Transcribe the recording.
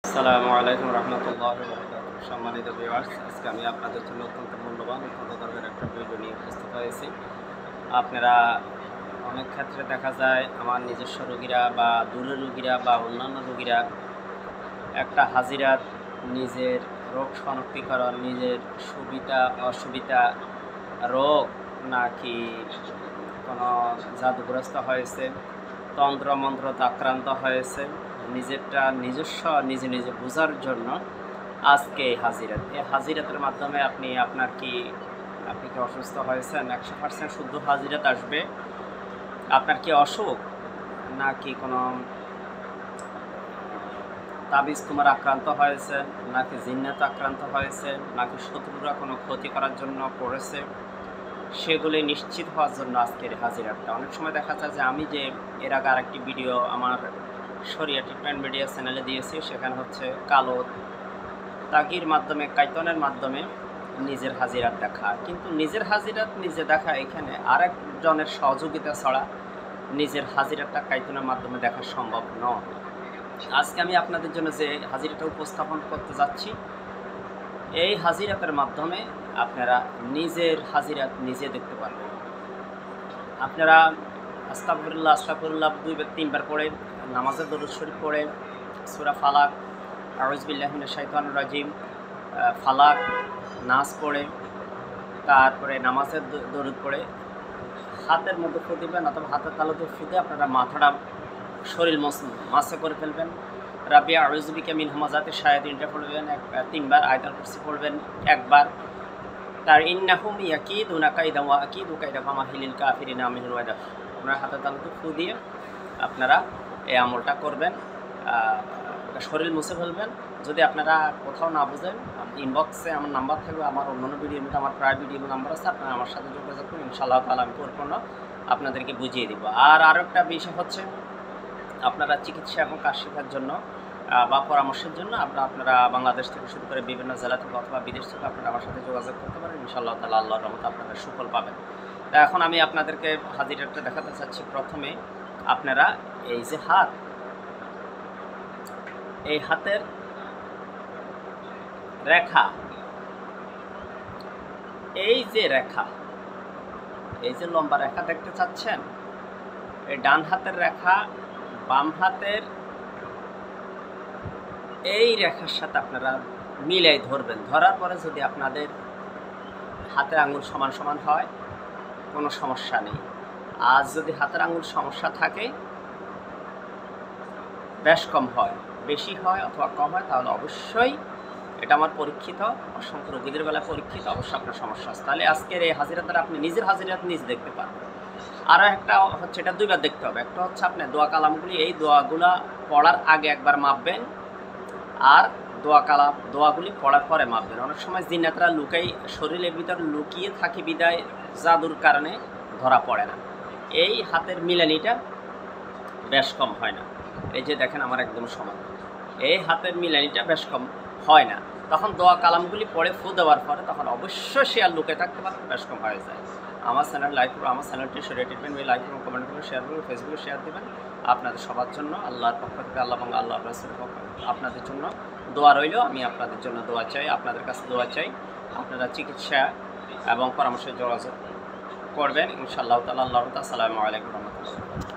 আসসালামু আলাইকুম রহমতুল্লাহ বরকাতুহু। সম্মানিত ভিউয়ার্স, আজকে আমি আপনাদের জন্য অত্যন্ত মূল্যবান অত্যন্ত দরকারি একটা ভিডিও নিয়ে উপস্থিত হয়েছি। আপনারা অনেক ক্ষেত্রে দেখা যায় আমার নিজস্ব রোগীরা বা দূরের রোগীরা বা অন্যান্য রোগীরা একটা হাজিরাত নিজের রোগ শনাক্তিকরণ, নিজের সুবিধা অসুবিধা, রোগ নাকি কোনো জাদুগ্রস্ত হয়েছে, তন্ত্রমন্ত্রতে আক্রান্ত হয়েছে, নিজস্ব নিজে নিজে বোঝার জন্য আজকে এই হাজিরাতের মাধ্যমে আপনি কি অসুস্থ হয়েছেন 100% শুদ্ধ হাজিরাত আসবে। আপনার কি অসুখ নাকি কোনো তাবিজ তোমার আক্রান্ত হয়েছে, নাকি জিন্নাত আক্রান্ত হয়েছে, নাকি শত্রুরা কোনো ক্ষতি করার জন্য করেছে, সেগুলি নিশ্চিত হওয়ার জন্য আজকের হাজিরাতটা। অনেক সময় দেখা যায় যে আমি যে এর আগে আরেকটি ভিডিও আমার শরিয়া ট্রিটমেন্ট মিডিয়া চ্যানেলে দিয়েছি, সেখানে হচ্ছে কালো তাগির মাধ্যমে কাইতনের মাধ্যমে নিজের হাজিরাত দেখা, কিন্তু নিজের হাজিরাত নিজে দেখা এখানে আরেকজনের সহযোগিতা ছাড়া নিজের হাজিরাতটা কাইতনের মাধ্যমে দেখা সম্ভব নয়। আজকে আমি আপনাদের জন্য যে হাজিরাটা উপস্থাপন করতে যাচ্ছি, এই হাজিরাতের মাধ্যমে আপনারা নিজের হাজিরাত নিজে দেখতে পারবেন। আপনারা আস্তাগফিরুল্লাহ 2-3 বার পড়ে নামাজের দরুদ শরীফ পড়ে সূরা ফালাক, আউযু বিল্লাহি মিনাশ শাইতানির রাজিম, ফালাক, নাস পড়ে তারপরে নামাজের দরুদ পড়ে হাতের মধ্যে ফু দিবেন অথবা হাতের তালুতে ফু দিয়ে আপনারা মাথাটা শরীর মাসে করে ফেলবেন। রাব্বি আউযু বিকা মিন হামাযাতিশ শায়াতিনটা পড়বেন 3 বার, আয়াতুল কুরসি পড়বেন 1 বার। তার ইন্নাহুম ইয়াকিদুনা কাইদা ওয়া আকিদু কাইদা ফামাহিলিল কাফিরিনা মিনাল ওয়াদা। আপনারা হাতের তালুতে ফু দিয়ে আপনারা এই আমলটা করবেন, শরীর মুছে ফেলবেন। যদি আপনারা কোথাও না বুঝেন, ইনবক্সে আমার নাম্বার থাকবে, আমার অন্যান্য ভিডিওর মধ্যে আমার প্রায় ভিডিও নাম্বার আছে, আপনারা আমার সাথে যোগাযোগ করুন, ইনশাআল্লাহ তাআলা আমি পরিপূর্ণ আপনাদেরকে বুঝিয়ে দেব। আরও একটা বিষয় হচ্ছে, আপনারা চিকিৎসা এবং কাজ শেখার জন্য বা পরামর্শের জন্য আপনারা বাংলাদেশ থেকে শুরু করে বিভিন্ন জেলা থেকে অথবা বিদেশ থেকে আপনারা আমার সাথে যোগাযোগ করতে পারেন। ইনশাআল্লাহ তাআলা আল্লাহর রহমতে আপনারা সুফল পাবেন। তা এখন আমি আপনাদেরকে হাজিরাতটা দেখাতে চাচ্ছি। প্রথমে আপনারা এই যে হাত, এই হাতের রেখা, এই যে রেখা, এই যে লম্বা রেখা দেখতে চাচ্ছেন, এই ডান হাতের রেখা বাম হাতের এই রেখার সাথে আপনারা মিলাই ধরবেন। ধরার পরে যদি আপনাদের হাতের আঙুল সমান সমান হয় কোনো সমস্যা নেই। আর যদি হাতের আঙুল সমস্যা থাকে, বেশ কম হয়, বেশি হয় অথবা কম হয়, তাহলে অবশ্যই এটা আমার পরীক্ষিত, অসংখ্য রোগীদের বেলায় পরীক্ষিত, অবশ্যই আপনার সমস্যা আছে। তাহলে আজকের এই হাজিরাতটা আপনি নিজের হাজিরাত নিজে দেখতে পারবেন। আরও একটা হচ্ছে, এটা 2 বার দেখতে হবে। একটা হচ্ছে আপনি দোয়া কালামগুলি, এই দোয়াগুলা পড়ার আগে একবার মাপবেন, আর দোয়াগুলি পড়ার পরে মাপবেন। অনেক সময় জিন্নাতরা শরীরের ভিতর লুকিয়ে থাকে বিদায় জাদুর কারণে ধরা পড়ে না। এই হাতের মিলানিটা বেশ কম হয় না। এই যে দেখেন আমার একদম সমান, এই হাতের মিলানিটা বেশ কম হয় না। তখন দোয়া কালামগুলি পড়ে ফু দেওয়ার পরে তখন অবশ্যই সে আর লুকে থাকতে পারে, বেশ কম হয়ে যায়। আমার চ্যানেল লাইক করুন, আমার চ্যানেলটি শরিয়া ট্রিটমেন্ট লাইক করুন, কমেন্ট করুন, শেয়ার করুন, ফেসবুকে শেয়ার দেবেন। আপনাদের সবার জন্য আল্লাহর পক্ষ থেকে, আল্লাহ এবং আল্লাহ রাসূলের পক্ষ থেকে আপনাদের জন্য দোয়া রইল। আমি আপনাদের জন্য দোয়া চাই, আপনাদের কাছে দোয়া চাই। আপনারা চিকিৎসা এবং পরামর্শে যোগাযোগ করবেন ইনশাআল্লাহ তাআলা। আসসালামু আলাইকুম ওয়া রাহমাতুল্লাহ।